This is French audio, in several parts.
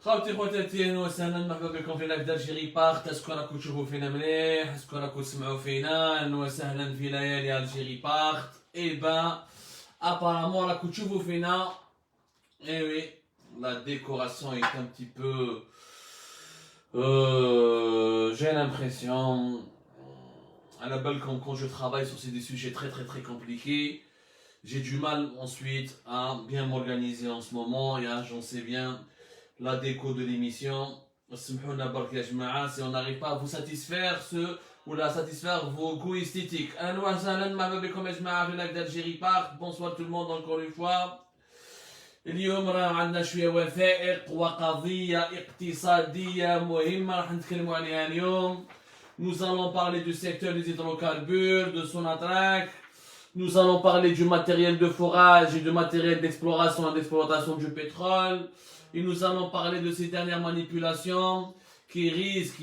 خوتي خواتاتي اهلا وسهلا مرحبا بكم في لايف دالجيري بارت. اسكو راكم تشوفوا فينا مليح، اسكو راكم تسمعوا فينا. اهلا وسهلا في ليالي الجيري بارت. اي با apparemment راكم تشوفوا فينا. اي وي la décoration est un petit peu j'ai l'impression à la balle quand je travaille sur des sujets très compliqués, j'ai du mal ensuite à bien m'organiser en ce moment. Et j'en sais bien la déco de l'émission. Si on n'arrive pas à vous satisfaire ou la satisfaire vos goûts esthétiques. Bonsoir tout le monde encore une fois. اليوم راه عندنا شويه وثائق وقضيه اقتصاديه مهمه راح نتكلموا عليها اليوم. Nous allons parler du secteur des hydrocarbures, de Sonatrach. Nous allons parler du matériel de forage et du matériel d'exploration et d'exploitation du pétrole. Et nous allons parler de ces dernières manipulations qui risquent,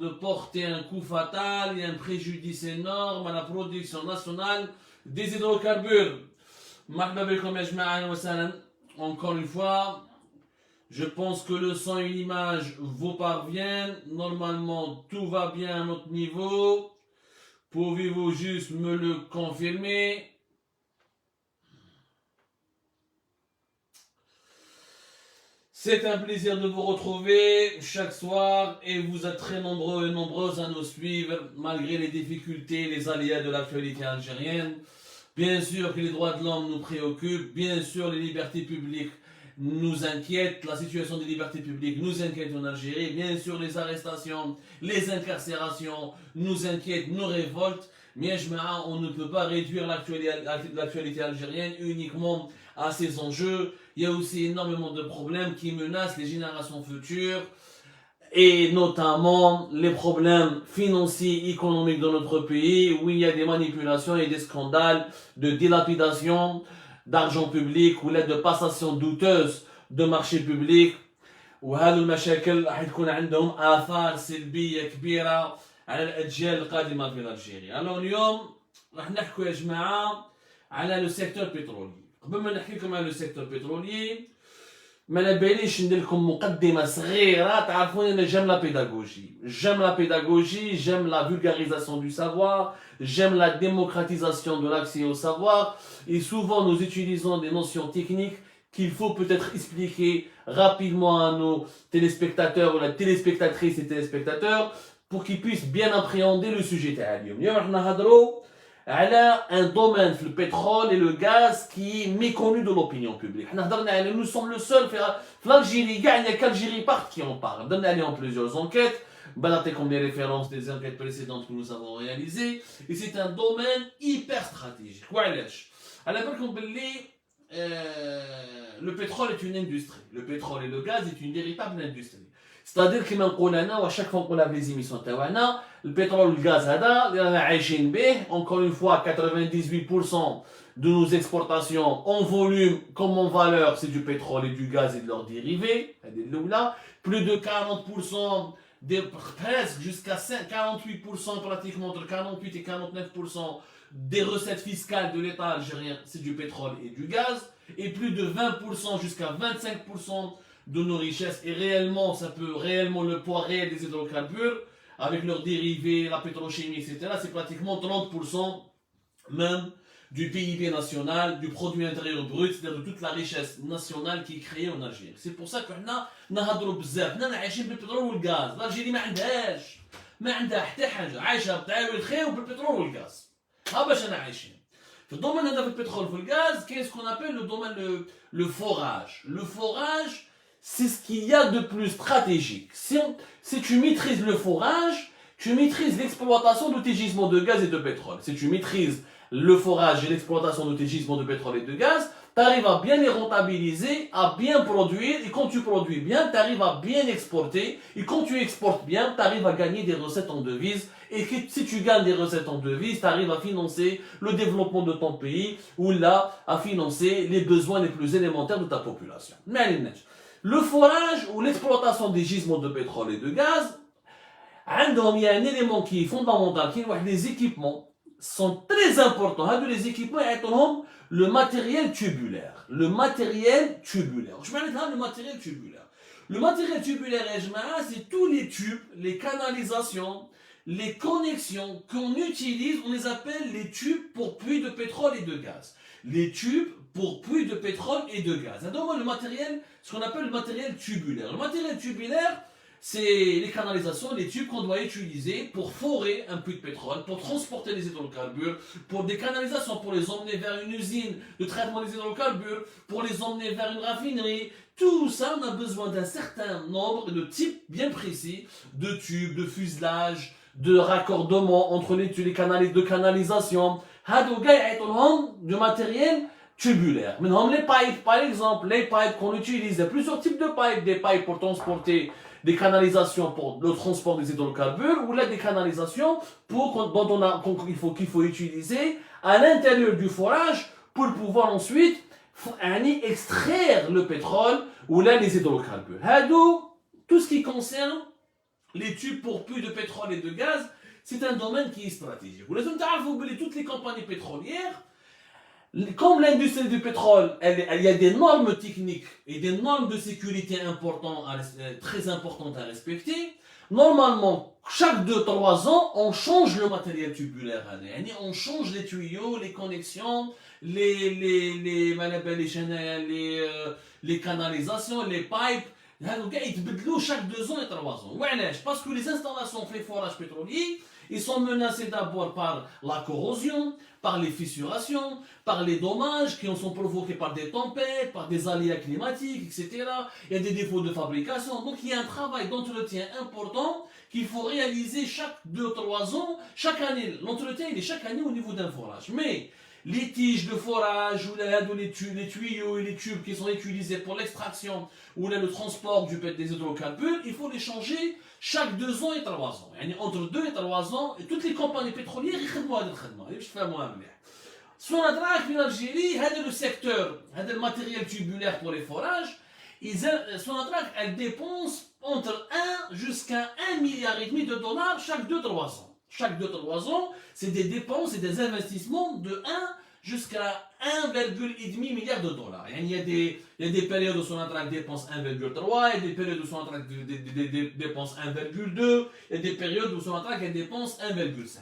de porter un coup fatal et un préjudice énorme à la production nationale des hydrocarbures. Encore une fois, je pense que le son et l'image vous parviennent. Normalement, tout va bien à notre niveau. Pouvez-vous juste me le confirmer? C'est un plaisir de vous retrouver chaque soir et vous êtes très nombreux et nombreuses à nous suivre malgré les difficultés, les aléas de l'actualité algérienne. Bien sûr que les droits de l'homme nous préoccupent, bien sûr les libertés publiques nous inquiètent, la situation des libertés publiques nous inquiète en Algérie, bien sûr les arrestations, les incarcérations nous inquiètent, nous révoltent, mais on ne peut pas réduire l'actualité algérienne uniquement à ces enjeux. Il y a aussi énormément de problèmes qui menacent les générations futures, et notamment les problèmes financiers et économiques dans notre pays, où il y a des manipulations et des scandales de dilapidation d'argent public ou l'aide de passation douteuse de marchés publics. وهذه المشاكل راح تكون عندهم آثار سلبية كبيرة على الأجيال القادمة في ألجيريا. Alors اليوم راح نحكوا يا جماعة على le secteur pétrolier. قبل ما نحكي لكم على le secteur pétrolier ما نباليش ندير لكم مقدمه صغيره. تعرفوني انا j'aime la pédagogie, j'aime la vulgarisation du savoir, j'aime la démocratisation de l'accès au savoir, et souvent nous utilisons des notions techniques qu'il faut peut-être expliquer rapidement à nos téléspectateurs ou la téléspectatrice et téléspectateurs pour qu'ils puissent bien appréhender le sujet تاع اليوم. اليوم راح نهضروا على un domaine, le pétrole et le gaz qui est méconnu de l'opinion publique. Nous sommes le seul, l'Algérie, il n'y a qu'Algérie part qui en parle. Nous avons plusieurs enquêtes, comme les références des enquêtes précédentes que nous avons réalisées, et c'est un domaine hyper stratégique. Le pétrole est une industrie. Le pétrole et le gaz est une véritable industrie. C'est-à-dire que à chaque fois qu'on a les émissions le pétrole et le gaz encore une fois 98% de nos exportations en volume comme en valeur c'est du pétrole et du gaz et de leurs dérivés. Plus de 40%, presque jusqu'à 48%, pratiquement entre 48 et 49% des recettes fiscales de l'État algérien c'est du pétrole et du gaz, et plus de 20% jusqu'à 25% de nos richesses, et réellement, ça peut réellement le poids réel des hydrocarbures, avec leurs dérivés, la pétrochimie, etc., c'est pratiquement 30% même du PIB national, du produit intérieur brut, c'est-à-dire de toute la richesse nationale qui est créée en Algérie. C'est pour ça que nous avons بزاف, nous عايشين بالبترول والغاز. l'Algérie ما عندها حتى حاجة, عايشة بتعاون الخير وبالبترول والغاز. ها باش أنا عايشين. في الدومين هذا في البترول والغاز, qu'est-ce qu'on appelle le domaine le forage. Le forage, c'est ce qu'il y a de plus stratégique. Si tu maîtrises le forage, tu maîtrises l'exploitation de tes gisements de gaz et de pétrole. Si tu maîtrises le forage et l'exploitation de tes gisements de pétrole et de gaz, tu arrives à bien les rentabiliser, à bien produire, et quand tu produis bien, tu arrives à bien exporter, et quand tu exportes bien, tu arrives à gagner des recettes en devises, et que si tu gagnes des recettes en devises, tu arrives à financer le développement de ton pays, ou là, à financer les besoins les plus élémentaires de ta population. Le forage ou l'exploitation des gisements de pétrole et de gaz, il y a un élément qui est fondamental, qui est des équipements sont très importants. Les équipements, le matériel tubulaire. Le matériel tubulaire. Je vais le matériel tubulaire. Le matériel tubulaire, c'est tous les tubes, les canalisations, les connexions qu'on utilise, on les appelle les tubes pour puits de pétrole et de gaz. Les tubes pour puits de pétrole et de gaz. Donc, le matériel, ce qu'on appelle le matériel tubulaire. Le matériel tubulaire, c'est les canalisations, les tubes qu'on doit utiliser pour forer un puits de pétrole, pour transporter les hydrocarbures, pour des canalisations, pour les emmener vers une usine de traitement des hydrocarbures, pour les emmener vers une raffinerie. Tout ça, on a besoin d'un certain nombre de types bien précis de tubes, de fuselage, de raccordement entre les tubes, les canaux de canalisation. Du matériel tubulaire. Maintenant, les pipes, par exemple, les pipes qu'on utilise, il y a plusieurs types de pipes. Des pipes pour transporter des canalisations pour le transport des hydrocarbures, ou là des canalisations qu'il faut utiliser à l'intérieur du forage pour pouvoir ensuite extraire le pétrole ou là les hydrocarbures. Tout ce qui concerne les tubes pour puits de pétrole et de gaz, c'est un domaine qui est stratégique. Vous savez, toutes les compagnies pétrolières, comme l'industrie du pétrole, il y a des normes techniques et des normes de sécurité très importantes à respecter. Normalement, chaque 2-3 ans, on change le matériel tubulaire. On change les tuyaux, les connexions, les canalisations, les pipes. Chaque 2 ans et 3 ans. Parce que les installations fait forage pétrolier, ils sont menacés d'abord par la corrosion, par les fissurations, par les dommages qui en sont provoqués par des tempêtes, par des aléas climatiques, etc. Il y a des défauts de fabrication. Donc il y a un travail d'entretien important qu'il faut réaliser chaque 2-3 ans. Chaque année, l'entretien il est chaque année au niveau d'un forage. Mais les tiges de forage, ou les tuyaux et les tubes qui sont utilisés pour l'extraction ou là, le transport des hydrocarbures, il faut les changer chaque 2 ans et 3 ans. Entre 2 et 3 ans, et toutes les compagnies pétrolières, ils font هذا الخدمة. باش تفهموها مليح. Sonatrach en Algérie, c'est le secteur, c'est le matériel tubulaire pour les forages. Sonatrach, elle dépense entre 1 jusqu'à 1,5 milliard de dollars chaque 2-3 ans. Chaque 2-3 ans, c'est des dépenses et des investissements de 1 jusqu'à 1,5 milliard de dollars. Il y a des périodes où Sonatrach dépense 1,3, il y a des périodes où Sonatrach dépense 1,2, il y a des périodes où Sonatrach dépense 1,5.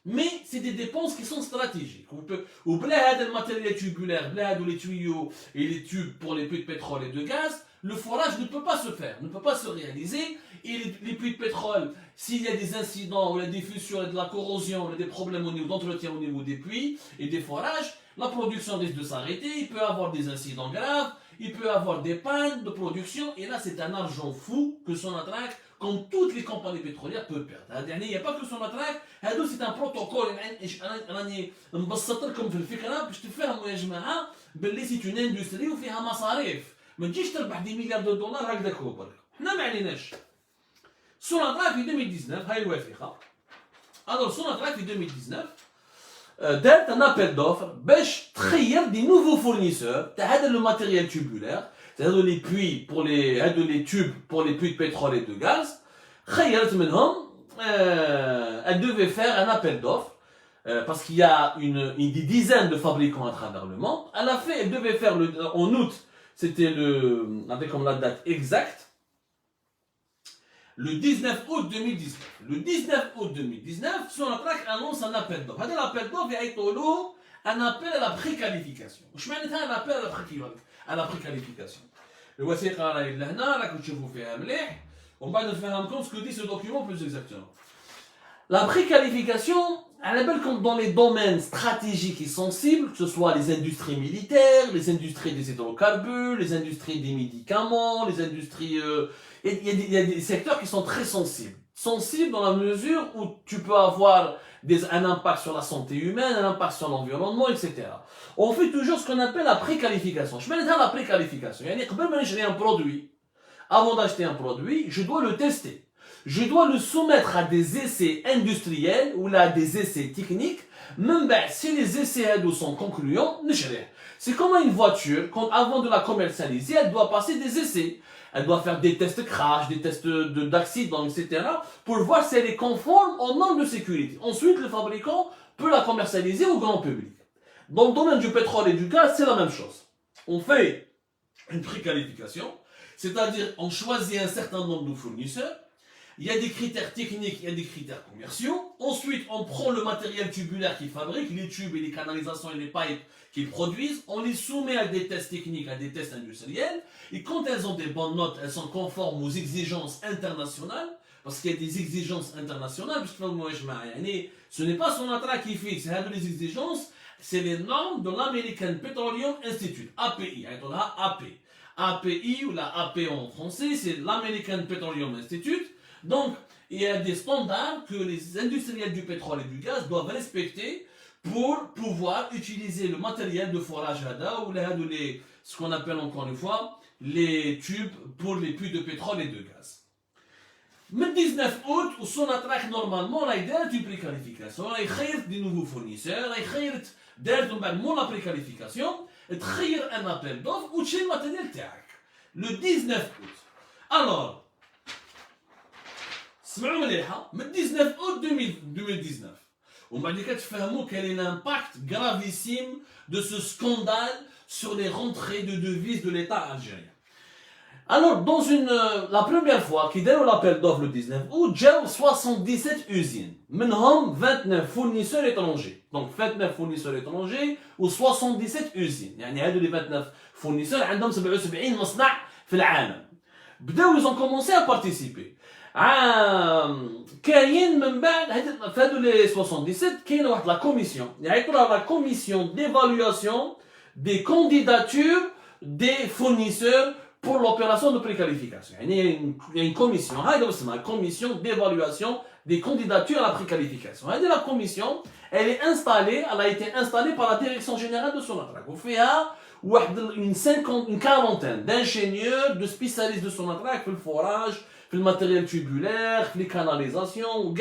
Mais c'est des dépenses qui sont stratégiques. Ou le matériel tubulaire, les tuyaux et les tubes pour les puits de pétrole et de gaz, le forage ne peut pas se faire, ne peut pas se réaliser. Et les puits de pétrole, s'il y a des incidents, ou la diffusion, de la corrosion, ou des problèmes au niveau d'entretien au niveau des puits et des forages, la production risque de s'arrêter, il peut y avoir des incidents graves, il peut y avoir des pannes de production, et là c'est un argent fou que Sonatrach, comme toutes les compagnies pétrolières, peut perdre. Il n'y a pas que Sonatrach, c'est un protocole. C'est une industrie وفيها مصاريف. ما تجيش تربح دي مليار دولار هكذاك هو برك. حنا ما عليناش. Sonatrach في 2019 هاي الوثيقة. Alors Sonatrach في 2019 دارت un appel d'offres باش تخير des nouveaux fournisseurs تاع هذا le matériel tubulaire, c'est-à-dire les puits pour les tubes pour les puits de pétrole et de gaz. خيرت منهم elle devait faire un appel d'offres parce qu'il y a des dizaines de fabricants à travers le monde. Elle devait faire en août, c'était avec comme la date exacte, le 19 août 2019. Le 19 août 2019, Sonatrach annonce un appel d'offres. L'appel d'offres est un appel à la préqualification. Je mets un appel à la préqualification. Le وثيقة راهي لهنا راكم تشوفوا فيها مليح. On va nous faire compte ce que dit ce document plus exactement. La préqualification, elle est belle comme dans les domaines stratégiques et sensibles, que ce soit les industries militaires, les industries des hydrocarbures, les industries des médicaments, les industries... Il y a des secteurs qui sont très sensibles. Sensibles dans la mesure où tu peux avoir un impact sur la santé humaine, un impact sur l'environnement, etc. On fait toujours ce qu'on appelle la préqualification. Je mets la préqualification. Avant d'acheter un produit, je dois le tester. Je dois le soumettre à des essais industriels ou à des essais techniques. Même si les essais sont concluants, c'est comme une voiture, avant de la commercialiser, elle doit passer des essais. Elle doit faire des tests crash, des tests d'accident, etc. pour voir si elle est conforme aux normes de sécurité. Ensuite, le fabricant peut la commercialiser au grand public. Dans le domaine du pétrole et du gaz, c'est la même chose. On fait une préqualification, c'est-à-dire on choisit un certain nombre de fournisseurs, il y a des critères techniques, il y a des critères commerciaux. Ensuite, on prend le matériel tubulaire qu'ils fabriquent, les tubes et les canalisations et les pipes qu'ils produisent, on les soumet à des tests techniques, à des tests industriels, et quand elles ont des bonnes notes, elles sont conformes aux exigences internationales, parce qu'il y a des exigences internationales, ce n'est pas Sonatrach qui fixe, les exigences, c'est les normes de l'American Petroleum Institute, API, API ou la AP en français, c'est l'American Petroleum Institute. Donc, il y a des standards que les industriels du pétrole et du gaz doivent respecter pour pouvoir utiliser le matériel de forage HADA ou ce qu'on appelle encore une fois les tubes pour les puits de pétrole et de gaz. Le 19 août, Sonatrach normalement a une préqualification, il y a des nouveaux fournisseurs, il y a la préqualification, il y a un appel d'offres ou le matériel تاعك. Le 19 août. Alors, سمعوا مليحه من 19 août 2019 ومن بعد كتفهموا quel est l'impact gravissime de ce scandale sur les rentrées de devises de l'État algérien. Alors, la première fois qu'ils donnent l'appel d'offres le 19 août, j'ai 77 usines. منهم 29 fournisseurs étrangers. Donc 29 fournisseurs étrangers ou 77 usines. يعني هادو les 29 fournisseurs عندهم 77 مصنع في العالم. بداو ils ont commencé à participer. كاين من بعد في هادو لي 77 كاينه واحد لا كوميسيون يعيطوا لها لا كوميسيون d'évaluation des candidatures des fournisseurs pour l'opération de préqualification. Il y a une commission, la commission d'évaluation des candidatures à la préqualification. La commission, elle a été installée par la direction générale de Sonatrach. On fait une quarantaine d'ingénieurs, de spécialistes de Sonatrach, le forage, le matériel tubulaire, les canalisations,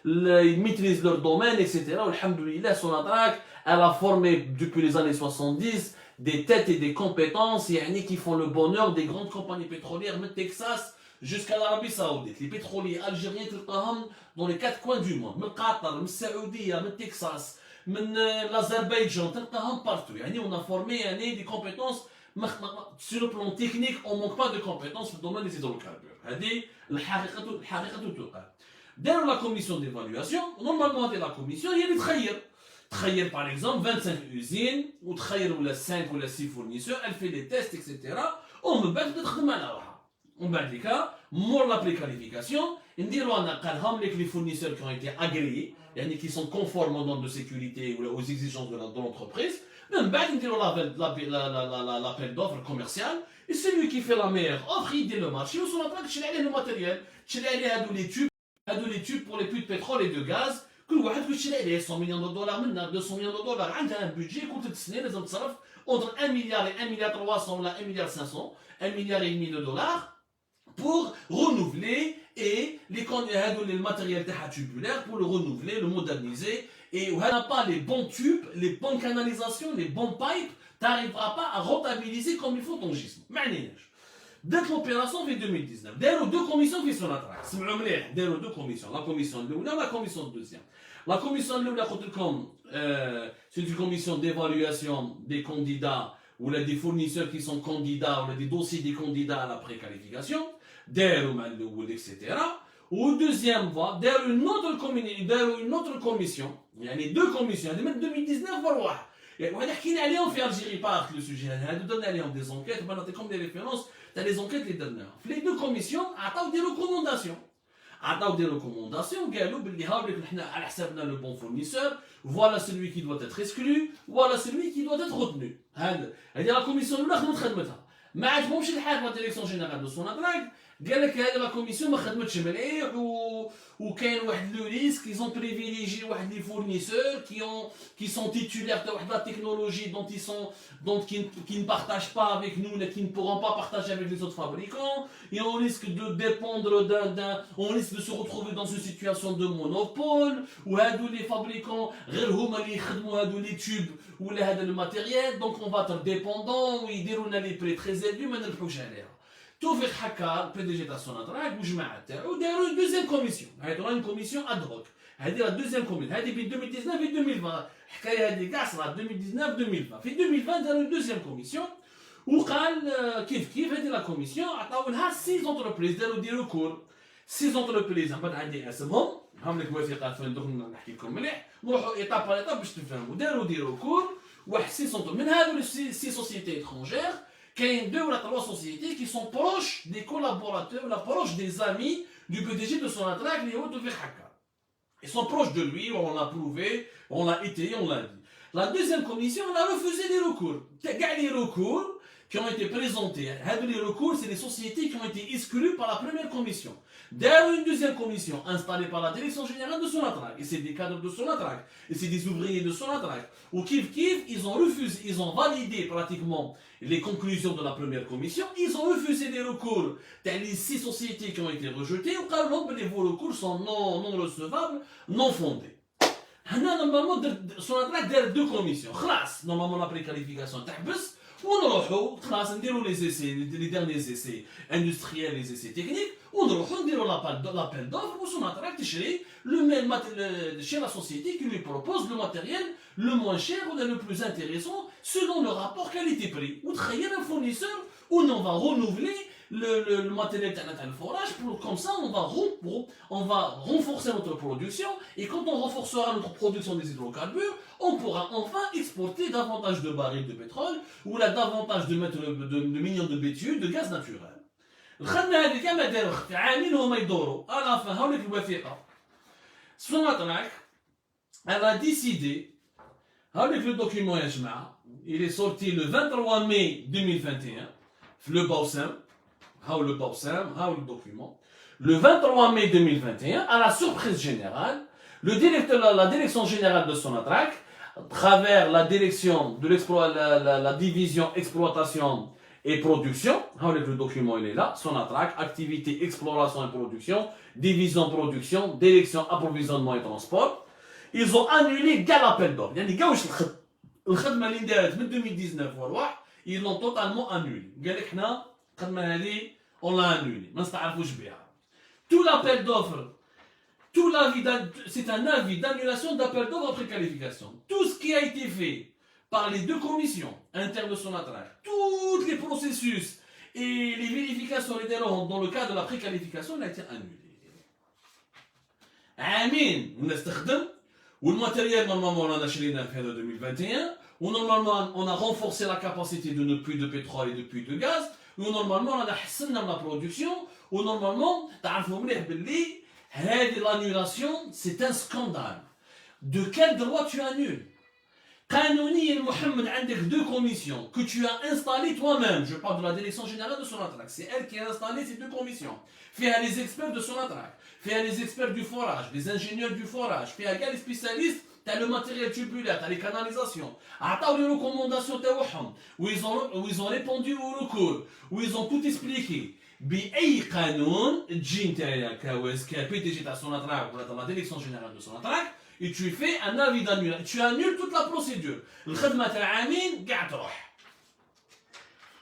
ils maîtrisent leur domaine, etc. Alhamdoulilah, Sonatrach, elle a formé depuis les années 70 des têtes et des compétences qui font le bonheur des grandes compagnies pétrolières, du Texas jusqu'à l'Arabie Saoudite. Les pétroliers algériens dans les quatre coins du monde, du Qatar, du Saoudi, du Texas, de l'Azerbaïdjan, partout. On a formé des compétences sur le plan technique, on ne manque pas de compétences dans le domaine des hydrocarbures. Dans la commission d'évaluation, normalement dans la commission, il y a des travailleurs. Tchaïr par exemple, 25 usines, ou Tchaïr ou 5 ou 6 fournisseurs, elle fait des tests, etc. On me bat de travailler. On bat des cas, pour la préqualification, on dit que les fournisseurs qui ont été agréés, qui sont conformes aux normes de sécurité ou aux exigences de l'entreprise, on bat l'appel d'offres commercial, et celui qui fait la meilleure offre, il dit le marché, ou sur la plaque, il le matériel, il les tubes pour les puits de pétrole et de gaz. كل واحد كيشري عليه 100 مليون دولار منا 200 مليون دولار عندها ان بودجي كل 3 سنين لازم تصرف entre 1 milliard et 1 milliard 300 ولا 1 milliard 500 1 milliard et demi de dollars pour renouveler et les matériels tubulaires pour le renouveler, le moderniser et on n'a pas les bons tubes, les bonnes canalisations, les bons pipes, tu n'arriveras pas à rentabiliser comme il faut ton gisement. Dès l'opération en 2019, داروا deux commissions qui sont là. سمعوا مليح داروا deux commissions, la commission الأولى et la commission deuxième. La commission الأولى قلت لكم c'est une commission d'évaluation des candidats ou des fournisseurs qui sont candidats ou des dossiers des candidats à la préqualification, داروا مع الأول etc. Ou deuxième fois, داروا une autre commission, يعني deux commissions, هذه من 2019 والواحد. وهذا حكينا عليهم في Algérie pas le sujet هذا دنا عليهم des enquêtes, on نعطيكم des références. Dans les enquêtes, les deux commissions ont des recommandations. Le bon fournisseur, voilà celui qui doit être exclu, voilà celui qui doit être retenu. La commission de l'Akhmet ما عجبهمش الحال في الديريكسيون جينيرال دو سوناتراك قال لك هذه لا كوميسيون ما خدمتش مليح وكاين واحد لو ريسك ils ont privilégié واحد لي فورنيسور qui sont titulaires de واحد la technologie qui ne partagent pas avec nous qui ne pourront pas partager avec les autres fabricants et on risque de dépendre on risque de se retrouver dans une situation de monopole où هادو les fabricants غير هما اللي يخدموا هادو les tubes ولا هذا le matériel donc on va être dépendant ويديروا لنا les prix très élevés ما نربحوش عليها توفيق حكار PDG تاع سوناتراك وجماعه تاعو داروا دوزيام كوميسيون. هذه راه كوميسيون ادهوك. هذه لا دوزيام كوميسيون. هذه بين 2019 و 2020. الحكايه هذه كاع صرات 2019 2020. في 2020 داروا دوزيام كوميسيون وقال كيف هذه لا كوميسيون عطاو لها 6 زونتربريز داروا دي ريكور. 6 زونتربريز من بعد عندي اسمهم هم لك وثيقات فين ندخل نحكي لكم مليح نروحوا ايطاب باغ ايطاب باش تفهموا. داروا دي ريكور واحد 6 زونتر من هذو 6 سوسيتي étrangères. Qu'il y a 2 ou 3 sociétés qui sont proches des collaborateurs, proches des amis du PDG de Sonatrach, Léo Tawfiq Hakkar. Ils sont proches de lui, on l'a prouvé, on l'a étayé, on l'a dit. La deuxième commission, on a refusé les recours. Les recours qui ont été présentés, les recours, c'est les sociétés qui ont été exclues par la première commission. Derrière une deuxième commission installée par la direction générale de Sonatrach, et c'est des cadres de Sonatrach, et c'est des ouvriers de Sonatrach, ou Kif, ils ont refusé, ils ont validé pratiquement les conclusions de la première commission, ils ont refusé les recours. Les 6 sociétés qui ont été rejetées, les vos recours sont non recevables, non fondés. Normalement, Sonatrach a 2 commissions. Normalement, la préqualification est ونروحوا خلاص نديروا les derniers essais industriels, les essais techniques, ونروحوا نديروا l'appel d'offres pour Sonatrach تشري chez la société qui lui propose le matériel le moins cher ou le plus intéressant selon le rapport qualité-prix. وتخيل un fournisseur où on va renouveler le matériel de forage, comme ça on va renforcer notre production, et quand on renforcera notre production des hydrocarbures, on pourra enfin exporter davantage de barils de pétrole ou davantage de millions de BTU de gaz naturel. الخدمه هذه كما داروا عامين هما يدوروا على fin هاوليك الوثيقه. Sonatrach elle a décidé هاوليك le document يا جماعه il est sorti le 23 mai 2021 في le Bausen. Le Bausen, le document. Le 23 mai 2021, à la surprise générale, la direction générale de Sonatrach, à travers la direction de la division exploitation et production, le document il est là, Sonatrach, activité exploration et production, division production, direction approvisionnement et transport, ils ont annulé quel appel d'offres. يعني كاوش الخدمه اللي دارت من 2019 والواح ils l'ont totalement annulé. قال لك حنا الخدمه هذه on l'a annulé. ما نستعرفوش بها. Tout l'appel d'offres, c'est un avis d'annulation d'appel d'offres après qualification. Tout ce qui a été fait par les 2 commissions internes de Sonatrach, tous les processus et les vérifications dans le cadre de la préqualification, a été annulé. عامين ونستخدم والماتériel normalement on a acheté en 2021 où normalement on a renforcé la capacité de nos puits de pétrole et de puits de gaz où normalement on a حسنا la production où normalement تعرفوا مليح باللي هذه l'annulation c'est un scandale. De quel droit tu annules? قانونيا محمد عندك 2 commissions que tu as installées toi-même. Je parle de la direction générale de Sonatrach. C'est elle qui a installé ces 2 commissions. فيها les experts de Sonatrach, فيها les experts du forage, les ingénieurs du forage, فيها كاع les spécialistes تاع le matériel tubulaire, تاع les canalisations. عطاو les recommandations تاعهم où ils ont répondu aux recours, où ils ont tout expliqué. بأي قانون تجي نتايا كبي تاع Sonatrach ولا تاع la direction générale de Sonatrach et tu fais un avis d'annulation, tu annules toute la procédure. الخدمه تاع عامين كاع تروح.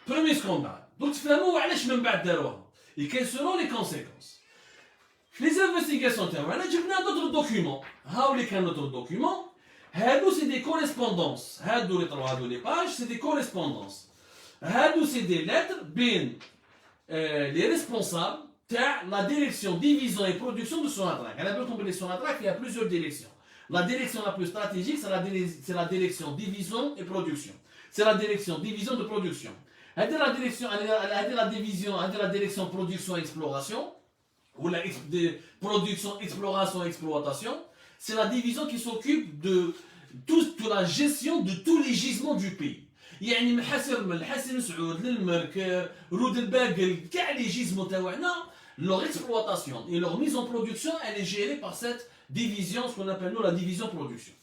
Premier scandale. Donc تفهموا علاش من بعد داروها. Et quelles seront les conséquences? Les investigations تاعنا جبنا d'autres documents. هاولي كان d'autres documents. هادو c'est des correspondances. هادو اللي طلعوا هادو les pages c'est des correspondances. هادو c'est des lettres بين les responsables تاع la direction division et production de Sonatrach. Elle a bien compris les Sonatrach, il y a plusieurs directions. La direction la plus stratégique, c'est la direction division et production. C'est la direction division de production. Elle a la direction production et exploration, ou la production, exploration et exploitation. C'est la division qui s'occupe de toute la gestion de tous les gisements du pays. يعني من حسن سعود للمرك رود الباقل كاع لي جيزمو تاعنا leur exploitation et leur mise en production, elle est gérée par cette division, ce qu'on appelle nous la division production.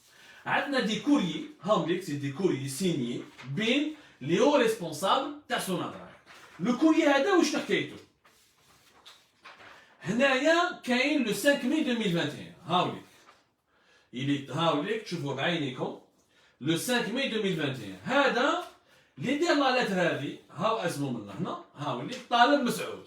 On a des courriers, c'est des courriers signés, bien les hauts responsables de Sonatrach. Le courrier هذا واش حكايته؟ هنايا كاين le 5 mai 2021. هاوليك. Il est هاوليك تشوفوا بعينيكم le 5 mai 2021. هذا اللي دار لا لتر هذه هاو اسمه من هنا هاو اللي طالب مسعود.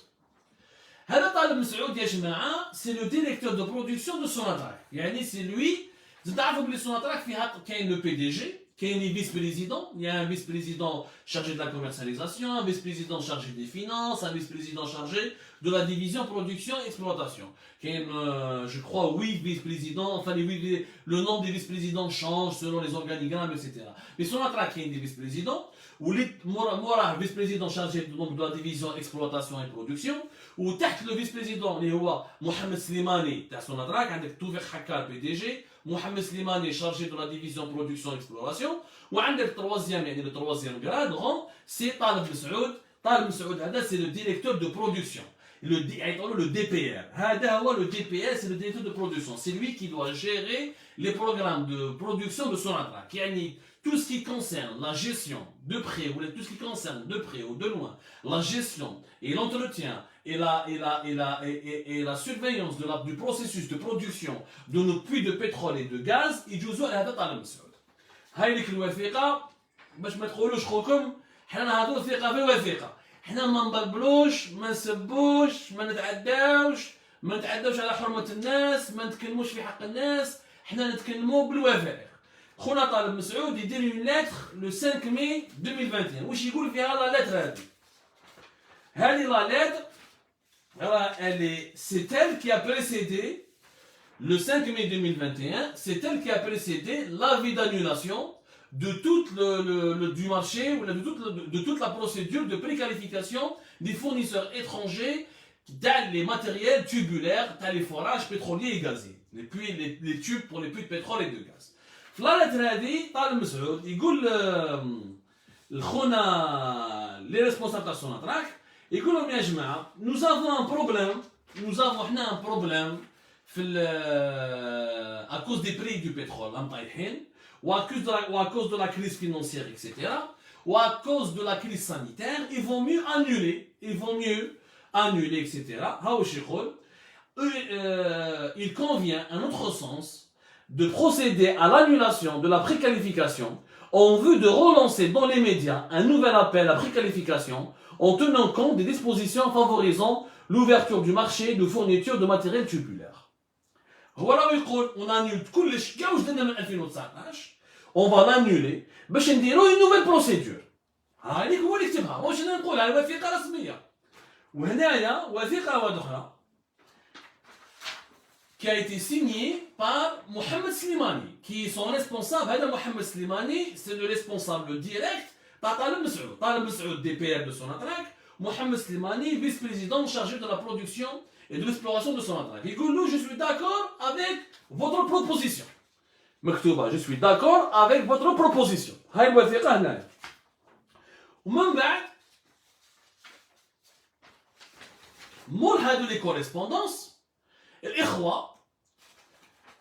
هذا طالب مسعود يا جماعه سي لو ديريكتور دو برودكسيون دو سوناتراك، يعني سي لوي. زاد تعرفوا بلي سوناتراك فيها كاين لو بي دي جي، كاين لي فيس بريزيدون، il y a un vice président chargé de la commercialisation, un vice président chargé des finances, un vice président chargé de la division production et exploitation. كاين je crois 8 vice-présidents, enfin le nom des vice-présidents change selon les organigrammes etc. Mais Sonatrach كاين des vice-présidents وليت موراه vice-président chargé donc de la division exploitation et production، وتحت le vice-président اللي هو محمد سليماني تاع Sonatrach، عندك توفيق حكار بي دي جي، محمد سليماني chargé de la division production et exploitation، وعندك التروازيام يعني le troisième grade grand سي طالب مسعود. طالب مسعود هذا سي le directeur de production. Le DPR. Le DPR, c'est le directeur de production. C'est lui qui doit gérer les programmes de production de Sonatrach. Tout ce qui concerne la gestion de près, ou tout ce qui concerne de près ou de loin, la gestion et l'entretien et la surveillance du processus de production de nos puits de pétrole et de gaz, يجوزوا على هذا طالب مسعود. هاي لك الوثيقة باش ما تقولوش خوكم حنا نهضروا ثقة في وثيقة. حنا ما نضربلوش، ما نسبوش، ما نتعداوش على حرمة الناس، ما نتكلموش في حق الناس، حنا نتكلموا بالوثائق. خونا طالب مسعود يدير اون لتر لو 5 ماي 2021. واش يقول فيها لا لتر هذه لا لتر c'est elle qui a précédé le 5 mai 2021, c'est elle qui a précédé l'avis d'annulation de tout du marché ou de toute la procédure de préqualification des fournisseurs étrangers dans les matériels tubulaires, dans les forages pétroliers et gaziers, les tubes pour les puits de pétrole et de gaz. في لا لتر هذه طالب مسعود يقول لخونا لي ريسبونسابل تاع سوناتراك، يقول لهم يا جماعه nous avons un حنا un problème à cause des prix du pétrole مطيحين، ou à cause de la crise financière, etc., ou à cause de la crise sanitaire, ils vont mieux annuler, etc. Il convient, à notre sens, de procéder à l'annulation de la préqualification en vue de relancer dans les médias un nouvel appel à préqualification en tenant compte des dispositions favorisant l'ouverture du marché de fourniture de matériel tubulaire. Voilà, on annule tout le شكا واش درنا من 2019. On va l'annuler باش نديرو une nouvelle procédure. هذيك هو اللي كتبها، واش انا نقول على وثيقه رسميه. وهنايا وثيقه واحده اخرى qui a été signée par Mohamed Slimani, qui est son responsable. هذا محمد سليماني c'est le responsable direct تاع طالب مسعود. طالب مسعود DPR de Sonatrach, Mohamed Slimani, vice-président chargé de la production et de l'exploration de Sonatrach. Il dit je suis d'accord avec votre proposition. مكتوبة je suis d'accord avec votre proposition. هاي الوثيقة هنايا. ومن بعد مول هادو لي كوريسبوندونس الإخوة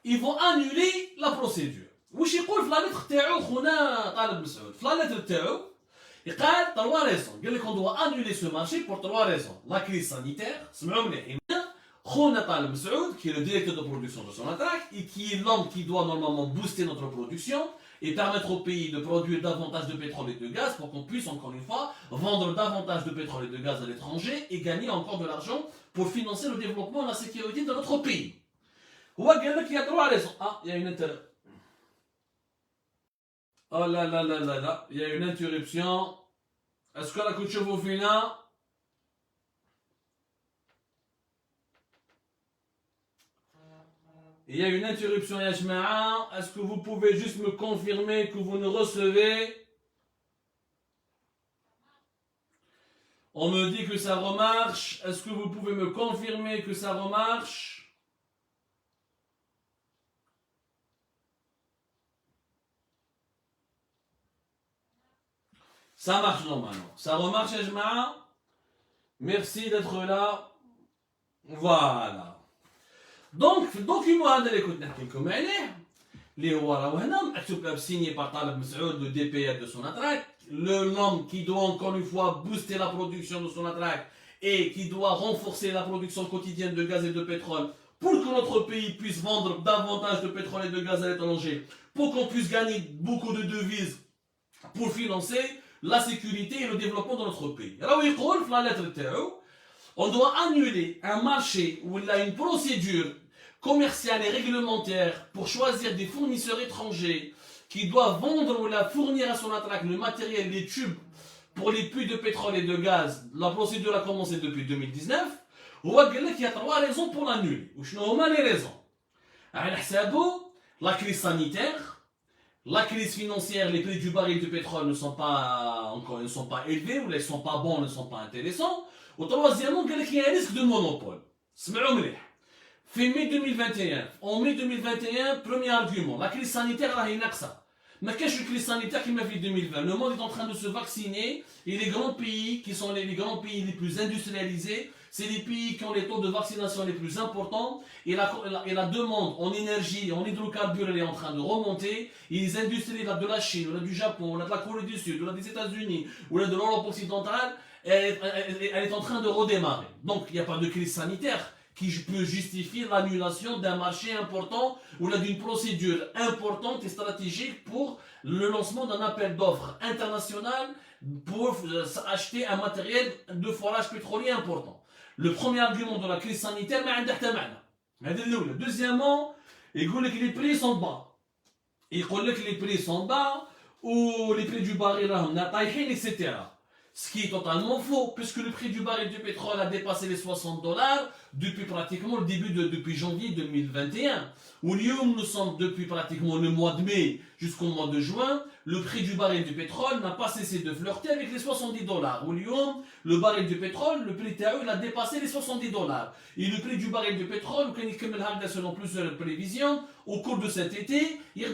ils vont annuler la procédure. واش يقول في لا لتر تاعو خونا طالب مسعود؟ في لا لتر تاعو قال 3 raisons. قال لك on doit annuler ce marché pour 3 raisons. La crise sanitaire, سمعوا مليح. خونا طالب مسعود qui est le directeur de production de Sonatrach et qui est l'homme qui doit normalement booster notre production et permettre au pays de produire davantage de pétrole et de gaz pour qu'on puisse encore une fois vendre davantage de pétrole et de gaz à l'étranger et gagner encore de l'argent pour financer le développement et la sécurité de notre pays. هو قال لك il y a 3 raisons. Il y a une interruption. Oh là là là là là, il y a une interruption. Est-ce que la couche vous finit? Il y a une interruption, ya jma'a. Est-ce que vous pouvez juste me confirmer que vous nous recevez? On me dit que ça remarche. Est-ce que vous pouvez me confirmer que ça remarche? Ça marche normalement. Ça remarche, ya jma'a. Merci d'être là. Voilà. Donc, في الدوكيمون هذا اللي كنت نحكي لكم عليه اللي هو راهو هنا مكتوب سيني بار طالب مسعود le DPR de Sonatrach, l'homme qui doit encore une fois booster la production de Sonatrach et qui doit renforcer la production quotidienne de gaz et de pétrole pour que notre pays puisse vendre davantage de pétrole et de gaz à l'étranger, pour qu'on puisse gagner beaucoup de devises pour financer la sécurité et le développement de notre pays. Alors il dit dans la lettre on doit annuler un marché où il y a une procédure commerciale et réglementaire pour choisir des fournisseurs étrangers qui doivent vendre ou la fournir à son attraque le matériel, les tubes pour les puits de pétrole et de gaz. La procédure a commencé depuis 2019. هو قال لك il y a 3 raisons pour l'annuler. وشنو هما les raisons؟ على حسابه la crise sanitaire, la crise financière, les prix du baril de pétrole ne sont pas élevés ou ne sont pas bons, ne sont pas intéressants. Au troisièmement, il y a un risque de monopole. Fin mai 2021, en mai 2021, premier argument, la crise sanitaire est inaxa. Mais qu'est-ce que la crise sanitaire qui m'a fait 2020? Le monde est en train de se vacciner et les grands pays qui sont les grands pays les plus industrialisés, c'est les pays qui ont les taux de vaccination les plus importants et la demande en énergie, en hydrocarbures, elle est en train de remonter. Et les industries de la Chine, ou du Japon, ou de la Corée du Sud, ou des États-Unis, ou de l'Europe occidentale, elle est en train de redémarrer. Donc il n'y a pas de crise sanitaire qui peut justifier l'annulation d'un marché important ou d'une procédure importante et stratégique pour le lancement d'un appel d'offres international pour acheter un matériel de forage pétrolier important. Le premier argument de la crise sanitaire, deuxièmement, il dit que les prix sont bas. Il dit que les prix sont bas ou les prix du baril etc. Ce qui est totalement faux, puisque le prix du baril de pétrole a dépassé les $60 depuis pratiquement le depuis janvier 2021. Où nous sommes depuis pratiquement le mois de mai jusqu'au mois de juin, le prix du baril de pétrole n'a pas cessé de flirter avec les $70. Où le baril de pétrole, le prix TAE, a dépassé les $70. Et le prix du baril de pétrole, selon plusieurs prévisions, au cours de cet été, il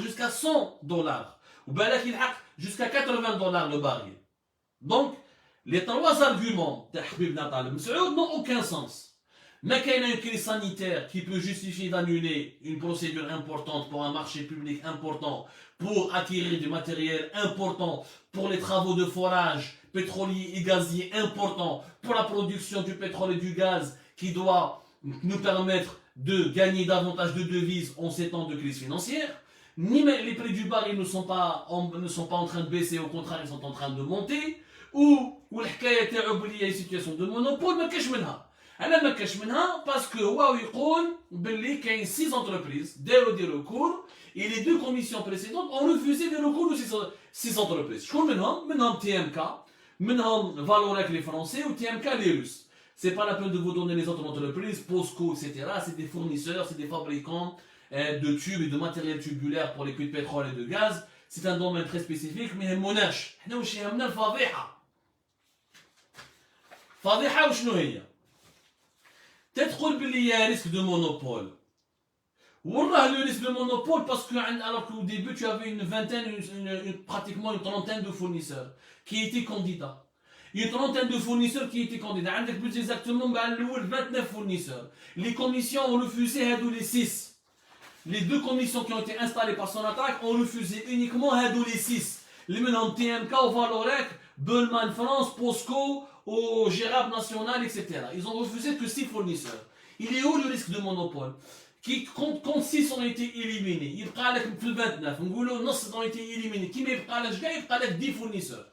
jusqu'à $100. Ou jusqu'à $80 le baril. Donc, les 3 arguments de Habib Natal Msaoud n'ont aucun sens. Mais qu'il y a une crise sanitaire qui peut justifier d'annuler une procédure importante pour un marché public important, pour acquérir du matériel important, pour les travaux de forage pétrolier et gazier importants, pour la production du pétrole et du gaz qui doit nous permettre de gagner davantage de devises en ces temps de crise financière. Ni les prix du baril ne sont pas en train de baisser, au contraire, ils sont en train de monter. والحكايه تاعو بلي هي سيتياسيون دو مونوبول ما كاش منها. انا ما كاش منها باسكو هو يقول بلي كاين 6 entreprises داروا دي ريكور et les 2 commissions précédentes ont refusé des recours de 6 entreprises. شكون منهم TMK, منهم Valorec les Français ou TMK les Russes. C'est pas la peine de vous donner les autres entreprises, POSCO, etc. C'est des fournisseurs, c'est des fabricants de tubes et de matériel tubulaire pour les puits de pétrole et de gaz. C'est un domaine très spécifique, mais يهموناش. حنا واش يهمنا الفضيحه. فضيحه وشنو هي؟ تدخل باللي y a un risque de monopole. وراه le risque de monopole parce que alors qu'au début tu avais une vingtaine, pratiquement une trentaine de fournisseurs qui étaient candidats. Une trentaine de fournisseurs qui étaient candidats. عندك plus exactement 29 fournisseurs. Les commissions ont refusé les 6. Les 2 commissions qui ont été installées par son attaque ont refusé uniquement les 6. Les menants TMK, Valorec, Bellman France, POSCO, au Gérard National, etc. Ils ont refusé que 6 fournisseurs. Il est où le risque de monopole? Qui compte 6 ont été éliminés. Il y a 29. On ont été éliminés. Qui il y a 10 fournisseurs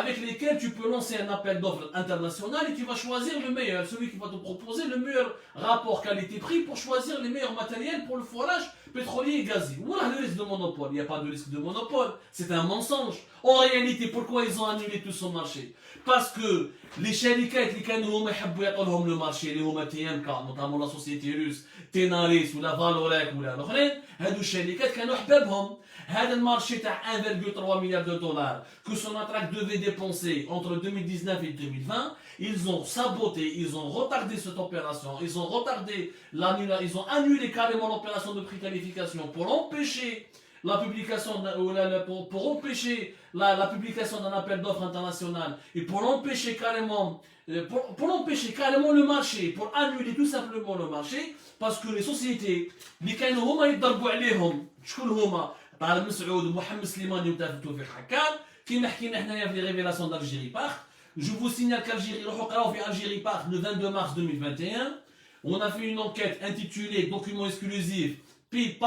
avec lesquels tu peux lancer un appel d'offres international et tu vas choisir le meilleur, celui qui va te proposer le meilleur rapport qualité-prix pour choisir les meilleurs matériels pour le forage pétrolier et gazier. Voilà le risque de monopole. Il n'y a pas de risque de monopole. C'est un mensonge. En réalité, pourquoi ils ont annulé tout ce marché? Parce que les شركات اللي كانوا يحبوا يعطوا لهم le marché اللي هما TMK, notamment la société russe, Tenaris ou la Valorec ou la الاخرين, هادو الشركات كانوا حبابهم. هذا المارشي تاع 1,3 milliard de dollars que Sonatrach devait dépenser entre 2019 et 2020, ils ont saboté, ils ont retardé cette opération, ils ont annulé carrément l'opération de préqualification pour empêcher la publication la publication d'un appel d'offres international et pour empêcher carrément le marché, pour annuler tout simplement le marché, parce que les sociétés اللي كانوا هما يضربوا عليهم شكون هما طارق مسعود ومحمد سليماني وتوفيق حكام كيما حكينا حنايا في لي ريفيلاسيون d'Algérie Park. Je vous signale qu'Algérie روحوا قراو في Algérie Park le 22 mars 2021. On a fait une enquête intitulée document exclusif pipe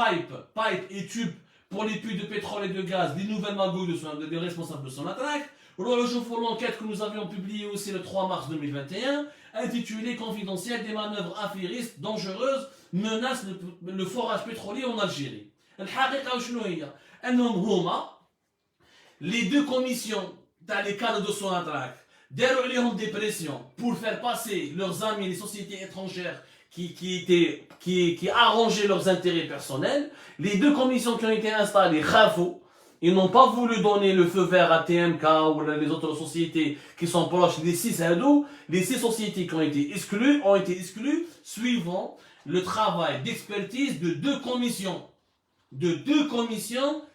et tube pour les puits de pétrole et de gaz, les nouvelles magouilles des responsables de Sonatrach. Pour l'enquête que nous avions publiée aussi le 3 mars 2021, intitulée Confidentiel des manœuvres affairistes dangereuses menacent le forage pétrolier en Algérie. Les deux commissions dans les cadres de Sonatrach déroulent des pressions pour faire passer leurs amis, les sociétés étrangères qui arrangeaient leurs intérêts personnels. Les deux commissions qui ont été installées, Khafou, ils n'ont pas voulu donner le feu vert à TMK ou les autres sociétés qui sont proches des 6 ados. Les 6 sociétés qui ont été exclues suivant le travail d'expertise de deux commissions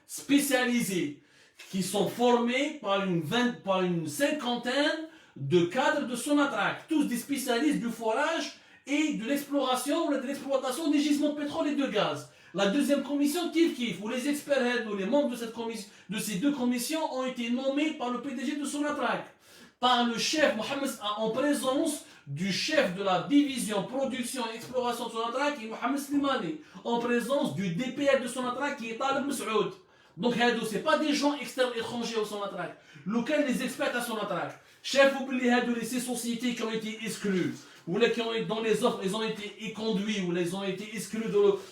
spécialisées qui sont formées par une cinquantaine de cadres de Sonatrach, tous des spécialistes du forage et de l'exploration ou de l'exploitation des gisements de pétrole et de gaz. La deuxième commission, où les experts ou les membres de ces deux commissions ont été nommés par le PDG de Sonatrach, par le chef Mohamed, en présence du chef de la division production et exploration de Sonatrach, qui est Mohamed Slimani, en présence du DPL de Sonatrach, qui est Taleb Messoud. Donc, ce n'est pas des gens externes étrangers au Sonatrach. Lequel les experts à Sonatrach. Chef, oubliez ces sociétés qui ont été exclues, ou qui ont été dans les offres, ils ont été éconduits, ou ils ont été exclus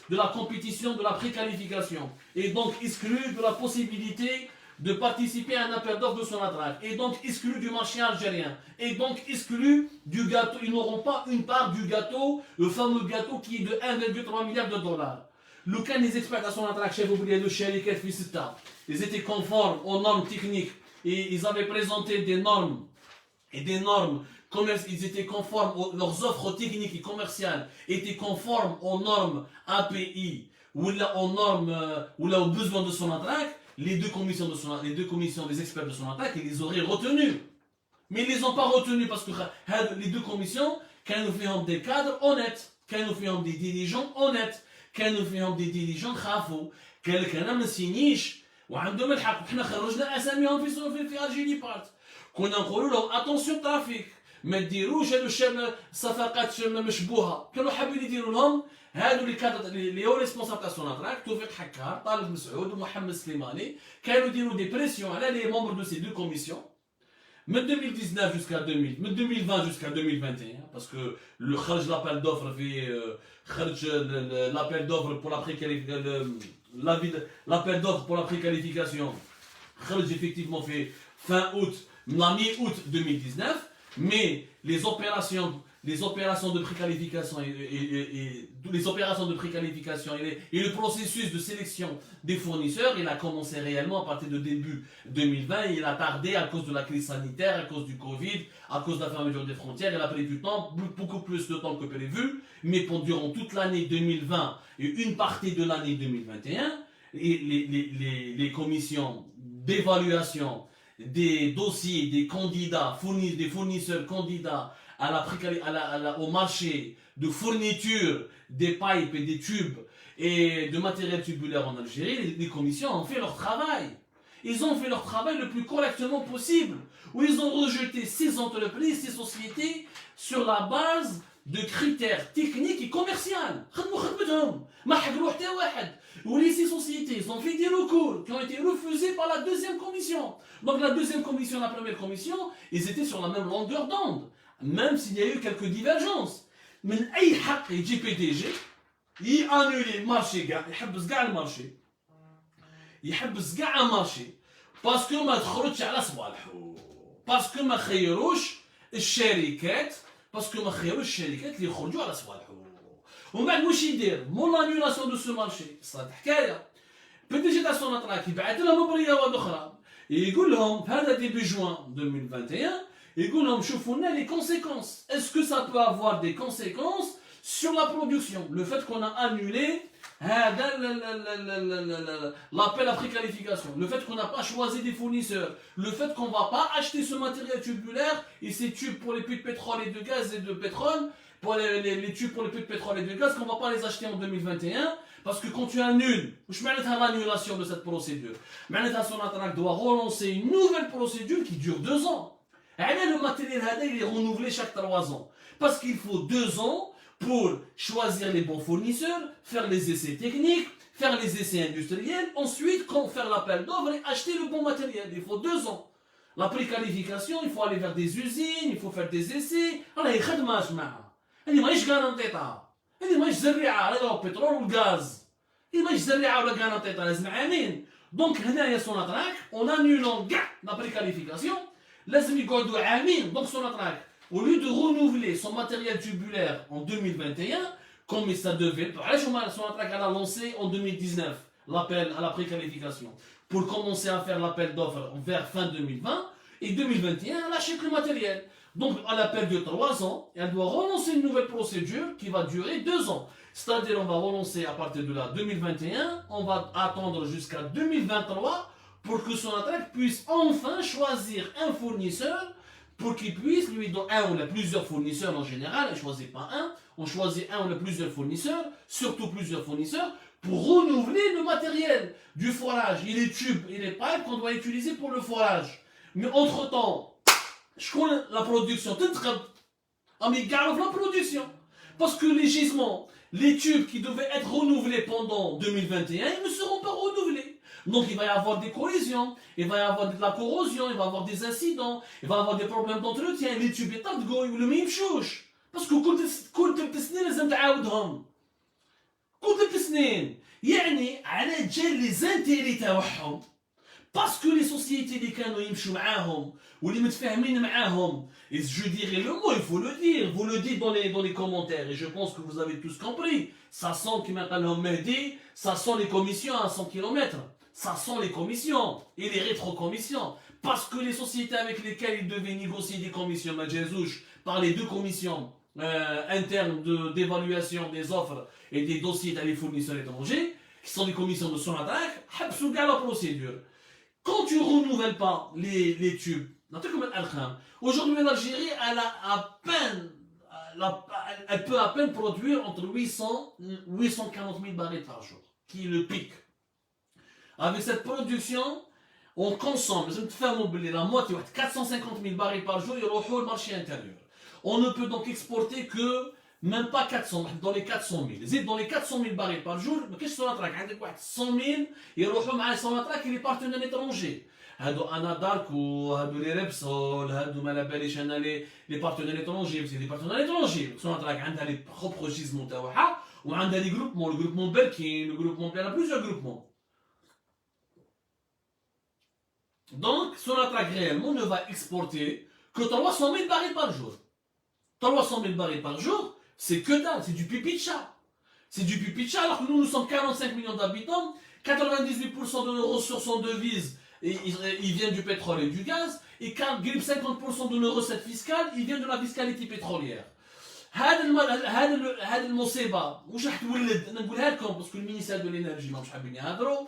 de la compétition, de la préqualification, et donc exclus de la possibilité de participer à un appel d'offres de Sonatrach, et donc exclus du marché algérien, et donc exclus du gâteau. Ils n'auront pas une part du gâteau, le fameux gâteau qui est de 1,3 milliard de dollars. Lequel les experts à Sonatrach, chef oublié de Sharikat Fisita, ils étaient conformes aux normes techniques, et ils avaient présenté des normes ils étaient conformes, leurs offres techniques et commerciales étaient conformes aux normes API ou aux normes ou aux besoins de Sonatrach. Les deux commissions des experts de Sonatrach, ils les auraient retenus. Mais ils ne les ont pas retenus parce que les deux commissions, quand nous faisons des cadres honnêtes, quand nous faisons des dirigeants honnêtes, quand nous faisons des dirigeants خافوا, quelqu'un ما سينيش وعندهم الحق. احنا خرجنا اساميهم في الجيني بارت. كنا نقولوا لهم اتونسيون ترافيك، ما ديروش هادو الصفقات مشبوهه. كانوا حابين يديروا لهم هادو اللي هو ريسبونسابل تاع Sonatrach، توفيق حكار، طالب مسعود ومحمد سليماني، كانوا يديروا دي بريسيون على لي ممبر دو سي دو كوميسيون من 2019 jusqu'à 2020 jusqu'à 2021 parce que le خرج l'appel d'offres خرج l'appel d'offres pour l'appel d'offres pour la préqualification خرج effectivement fait fin août, la mi-août 2019, mais les opérations de préqualification et le processus de sélection des fournisseurs, il a commencé réellement à partir de début 2020. Il a tardé à cause de la crise sanitaire, à cause du Covid, à cause de la fermeture des frontières. Il a pris du temps, beaucoup plus de temps que prévu, mais durant toute l'année 2020 et une partie de l'année 2021, les commissions d'évaluation des dossiers des candidats, des fournisseurs candidats au marché de fourniture des pipes et des tubes et de matériel tubulaire en Algérie, les commissions ont fait leur travail. Ils ont fait leur travail le plus correctement possible, où ils ont rejeté ces entreprises, ces sociétés, sur la base de critères techniques et commerciaux. Ces sociétés, ils ont fait des recours qui ont été refusés par la deuxième commission. Donc la deuxième commission, la première commission, ils étaient sur la même longueur d'onde, même s'il y a eu quelques divergences. Mais أي حق يجي PDG يانولي المارشي كاع يحبس كاع المارشي يحبس كاع المارشي باسكو ما تخرجش على صوالحو باسكو ما خيروش الشركات اللي يخرجوا على صوالحو ومن بعد واش يدير مون لانيولاسيون دو سو مارشي صات حكايه PDG تاع Sonatrach يبعث لهم برياوات اخرى يقول لهم في هذا ديبي جوان 2021 يقول لهم شوفوا لنا les conséquences. Est-ce que ça peut avoir des conséquences sur la production? Le fait qu'on a annulé l'appel à préqualification, le fait qu'on n'a pas choisi des fournisseurs, le fait qu'on ne va pas acheter ce matériel tubulaire et ces tubes pour les puits de pétrole et de gaz et de pétrole, pour les tubes pour les puits de pétrole et de gaz, qu'on ne va pas les acheter en 2021, parce que quand tu annules, je mets l'annulation de cette procédure. Maintenant, Sonatrach doit relancer une nouvelle procédure qui dure 2 ans. Le matériel il est renouvelé chaque 3 ans. Parce qu'il faut 2 ans pour choisir les bons fournisseurs, faire les essais techniques, faire les essais industriels, ensuite faire l'appel d'offres et acheter le bon matériel. Il faut 2 ans. La préqualification, il faut aller vers des usines, il faut faire des essais. Alors, il خدمة يا جماعة. هذه ماهيش غارانتيطها. هذه ماهيش زريعة على البترول والغاز. هذه ماهيش زريعة ولا غارانتيطها لازم عامين. دونك هنايا سوناتراك اون انولون كاع لا بريكاليفيكاسيون لازم يقعدوا عامين. دونك سوناتراك au lieu de renouveler son matériel tubulaire en 2021 comme ça devait, علاش هما سوناتراك a lancé en 2019 l'appel à la préqualification pour commencer à faire l'appel d'offres vers fin 2020 et 2021 elle achète le matériel. Donc à l'appel de 3 ans, elle doit relancer une nouvelle procédure qui va durer 2 ans. C'est-à-dire on va relancer à partir de là 2021, on va attendre jusqu'à 2023 pour que Sonatrach puisse enfin choisir un fournisseur pour qu'il puisse lui donner un ou plusieurs fournisseurs en général, on ne choisit pas un, on choisit un ou plusieurs fournisseurs, surtout plusieurs fournisseurs, pour renouveler le matériel du forage et les tubes et les pipes qu'on doit utiliser pour le forage. Mais entre-temps, je connais la production, mais garde la production. Parce que les gisements, les tubes qui devaient être renouvelés pendant 2021, ils ne seront pas renouvelés. Donc il va y avoir des collisions, il va y avoir de la corrosion, il va y avoir des incidents, il va y avoir des problèmes d'entretien, les tubes étant le même chose. Parce que كل 3 سنين لازم تعاودهم. كل 3 سنين. يعني على جال لي زانتيري تاعهم. Parce que les sociétés اللي كانوا يمشوا معاهم واللي متفاهمين معاهم, et je dirais le mot, il faut le dire, vous le dites dans les commentaires, et je pense que vous avez tous compris, ça sent qui maintenant Mehdi, ça sent les commissions à 100 km, ça sent les commissions et les rétrocommissions, parce que les sociétés avec lesquelles ils devaient négocier des commissions, Majezouch, par les 2 commissions internes d'évaluation des offres et des dossiers à les fournisseurs étrangers, qui sont des commissions de Sonatrach, habsou la procédure. Quand tu ne renouvelles pas les tubes, aujourd'hui l'Algérie elle peut à peine produire entre 800 et 840 000 barils par jour, qui est le pic. Avec cette production, on consomme, la moitié, 450 000 barils par jour, il y a le marché intérieur. On ne peut donc exporter que même pas 400, dans les 400 000. Dans les 400 000 barils par jour, qu'est-ce que Sonatrach a 100 000, يروحوا مع Sonatrach et les partenaires étrangers. هادو انا داركو هادو لي ريبسول هادو ما باليش انا لي بارتنير étrangers, c'est des partenaires étrangers. Sonatrach عندها لي propres gisements تاعها وعندها لي groupements, le groupement Belkin, le groupement, il y a plusieurs groupements. Donc Sonatrach réellement ne va exporter que 300 000 barils par jour. 300 000 barils par jour, c'est que dalle, c'est du pipi de chat. C'est du pipi de chat alors que nous sommes 45 millions d'habitants, 98% de nos ressources en devises, ils viennent du pétrole et du gaz, et 50% de nos recettes fiscales, ils viennent de la fiscalité pétrolière. هذا المصيبة واش راح تولد انا نقولها لكم باسكو المينيستير de l'énergie ماهمش حابين يهضروا,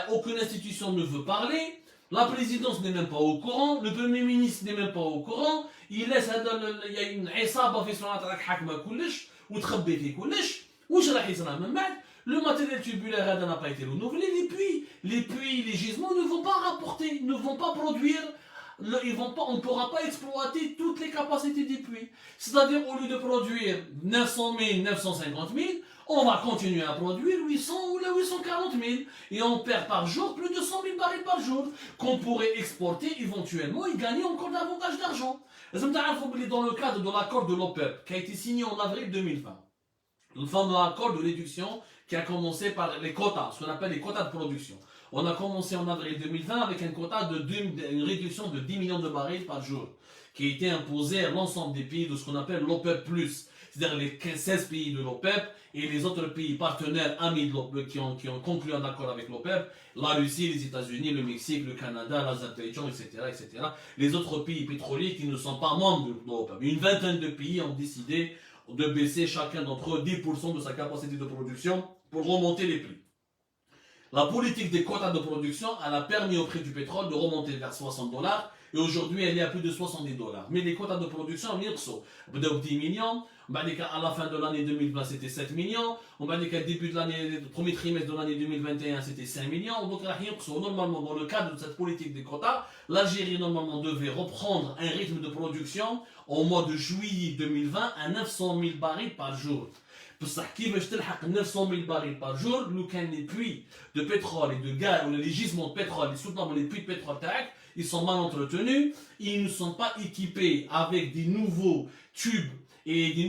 aucune institution ne veut parler. La présidence n'est même pas au courant, le premier ministre n'est même pas au courant, il laisse il y a une عصابة في Sonatrach حاكمة كلش وتخبي في كلش. واش راح يصرى من بعد؟ Le matériel tubulaire n'a pas été renouvelé, les puits, les gisements ne vont pas rapporter, ne vont pas produire, on ne pourra pas exploiter toutes les capacités des puits. C'est-à-dire au lieu de produire 900 000, 950 000, on va continuer à produire 800 ou 840 000 et on perd par jour plus de 100 000 barils par jour qu'on pourrait exporter éventuellement et gagner encore davantage d'argent. Dans le cadre de l'accord de l'OPEP qui a été signé en avril 2020, le fameux accord de réduction qui a commencé par les quotas, ce qu'on appelle les quotas de production. On a commencé en avril 2020 avec un quota une réduction de 10 millions de barils par jour qui a été imposé à l'ensemble des pays de ce qu'on appelle l'OPEP+. C'est-à-dire les 16 pays de l'OPEP et les autres pays partenaires amis de l'OPEP qui ont conclu un accord avec l'OPEP, la Russie, les États-Unis, le Mexique, le Canada, l'Azerbaïdjan, etc., etc. Les autres pays pétroliers qui ne sont pas membres de l'OPEP. Une vingtaine de pays ont décidé de baisser chacun d'entre eux 10% de sa capacité de production pour remonter les prix. La politique des quotas de production, elle a permis au prix du pétrole de remonter vers $60 et aujourd'hui elle est à plus de $70. Mais les quotas de production, on a 10 millions, à la fin de l'année 2020 c'était 7 millions, on a dit qu'au début de l'année, le premier trimestre de l'année 2021 c'était 5 millions, donc normalement dans le cadre de cette politique des quotas, l'Algérie normalement devait reprendre un rythme de production au mois de juillet 2020 à 900 000 barils par jour. بصح كيفاش تلحق 900 000 barils par jour لو كان les puits de pétrole et de gaz ou les gisements de pétrole les soutenants les puits de pétrole تاعك ils sont mal entretenus, ils ne sont pas équipés avec des nouveaux tubes et des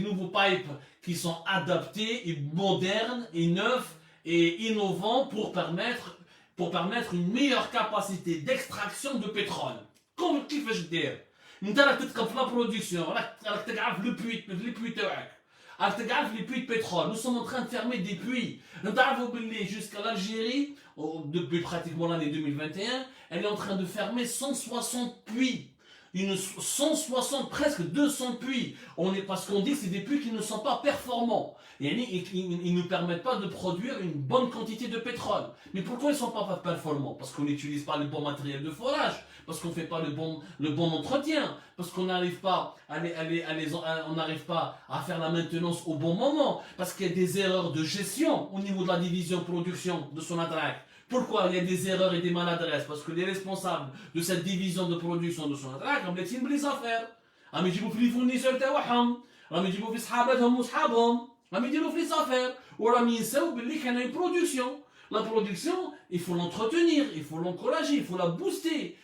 nouveaux pipes qui sont adaptés et modernes et neufs et innovants pour permettre une meilleure capacité d'extraction de pétrole. Comme كيفاش دير؟ انت راك تتقب في لا برودكسيون راك تقعد في لي بوي تاعك. Les puits de pétrole. Nous sommes en train de fermer des puits. Jusqu'à l'Algérie, depuis pratiquement l'année 2021, elle est en train de fermer 160 puits. 160, presque 200 puits. Parce qu'on dit que c'est des puits qui ne sont pas performants. Ils ne permettent pas de produire une bonne quantité de pétrole. Mais pourquoi ils ne sont pas performants? Parce qu'on n'utilise pas le bon matériel de forage, parce qu'on ne fait pas le bon entretien, parce qu'on n'arrive pas à faire la maintenance au bon moment, parce qu'il y a des erreurs de gestion au niveau de la division production de Sonatrach. Pourquoi il y a des erreurs et des maladresses? Parce que les responsables de cette division de production de Sonatrach ont laissé les affaires. راهم يجيبوا في لي فورنيسور تاعهم، راهم يجيبوا في صحاباتهم وصحابهم، راهم يديروا في لي زافير، وراهم ينساو باللي كاين une production. La production, il faut l'entretenir, il faut l'encourager, il faut la booster.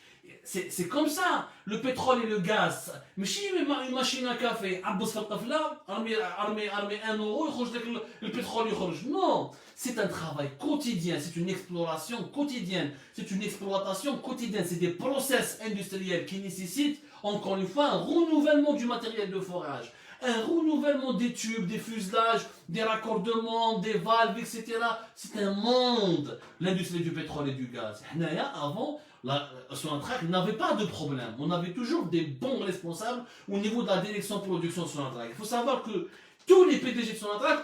C'est comme ça. Le pétrole et le gaz. ماشي une machine à café. عبص في القفله ارمي 1 euro يخرج لك البترول يخرج. Non, c'est un travail quotidien, c'est une exploration quotidienne, c'est une exploitation quotidienne, c'est des process industriels qui nécessitent encore une fois un renouvellement du matériel de forage, un renouvellement des tubes, des fuselages, des raccordements, des valves, etc. C'est un monde, l'industrie du pétrole et du gaz. Avant, Sonatrach n'avait pas de problème. On avait toujours des bons responsables au niveau de la direction de production de Sonatrach. Il faut savoir que tous les PDG de Sonatrach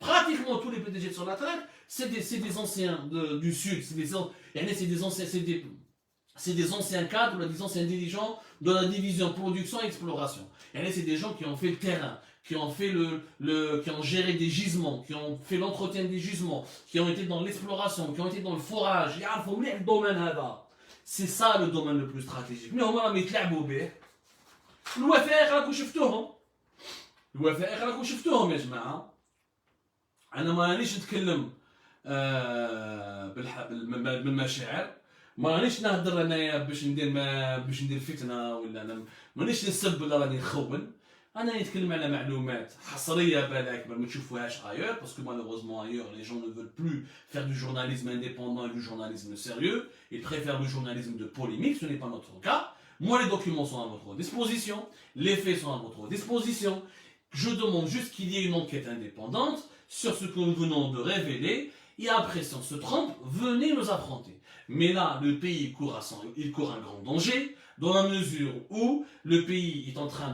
pratiquement tous les PDG de Sonatrach, c'est des anciens du Sud. C'est des anciens cadres, des anciens dirigeants de la division production et exploration. C'est des gens qui ont fait le terrain, qui ont géré des gisements, qui ont fait l'entretien des gisements, qui ont été dans l'exploration, qui ont été dans le forage. C'est ça le domaine le plus stratégique. Mais on va يتلعبوا به. الوثائق راكم شفتوهم يا جماعه. انا ما رانيش نتكلم بالمشاعر، ما رانيش نهضر انايا باش ندير فتنه، ولا انا مانيش نسب ولا راني نخون. انا نتكلم على معلومات حصريه بالك ما تشوفوهاش ailleurs, parce que malheureusement ailleurs les gens ne veulent plus faire du journalisme indépendant et du journalisme sérieux, ils préfèrent le journalisme de polémique. Ce n'est pas notre cas. Moi, les documents sont à votre disposition, les faits sont à votre disposition. Je demande juste qu'il y ait une enquête indépendante sur ce que nous venons de révéler, et après, si on se trompe, venez nous affronter. Mais là, le pays court un grand danger, dans la mesure où le pays est en train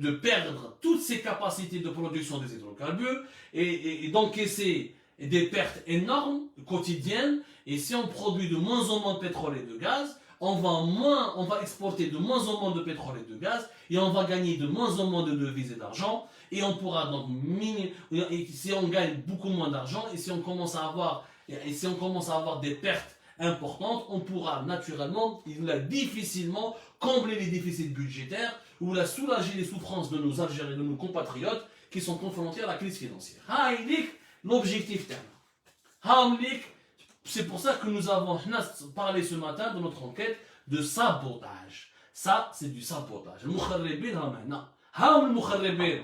de perdre toutes ses capacités de production des hydrocarbures et d'encaisser des pertes énormes quotidiennes. Et si on produit de moins en moins de pétrole et de gaz, on va exporter de moins en moins de pétrole et de gaz, et on va gagner de moins en moins de devises et d'argent, et on pourra donc si on gagne beaucoup moins d'argent, et si on commence à avoir des pertes importantes, on pourra naturellement, difficilement combler les déficits budgétaires ou soulager les souffrances de nos Algériens, de nos compatriotes qui sont confrontés à la crise financière. L'objectif terme. C'est pour ça que nous avons parlé ce matin de notre enquête de sabotage. Ça, c'est du sabotage. المخربين هم هنا. هم المخربين.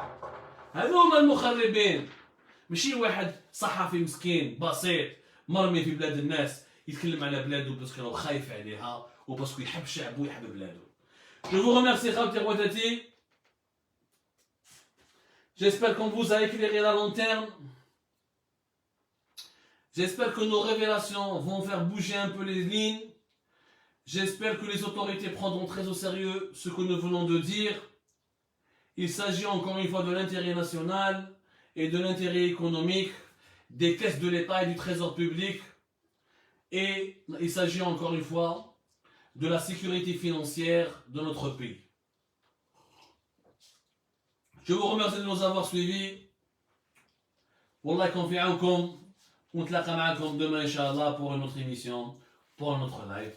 هذوما المخربين. ماشي واحد صحفي مسكين بسيط مرمي في بلاد الناس يتكلم على بلاده باسكو راهو خايف عليها وباسكو يحب شعبه ويحب بلاده. Je vous remercie خالتي خواتاتي. J'espère qu'on vous a éclairé la lanterne. J'espère que nos révélations vont faire bouger un peu les lignes. J'espère que les autorités prendront très au sérieux ce que nous venons de dire. Il s'agit encore une fois de l'intérêt national et de l'intérêt économique, des caisses de l'État et du trésor public. Et il s'agit encore une fois de la sécurité financière de notre pays. Je vous remercie de nous avoir suivis. Wallah يكون في عونكم. ونتلاقى معكم demain إن شاء الله pour une autre émission, pour un autre live.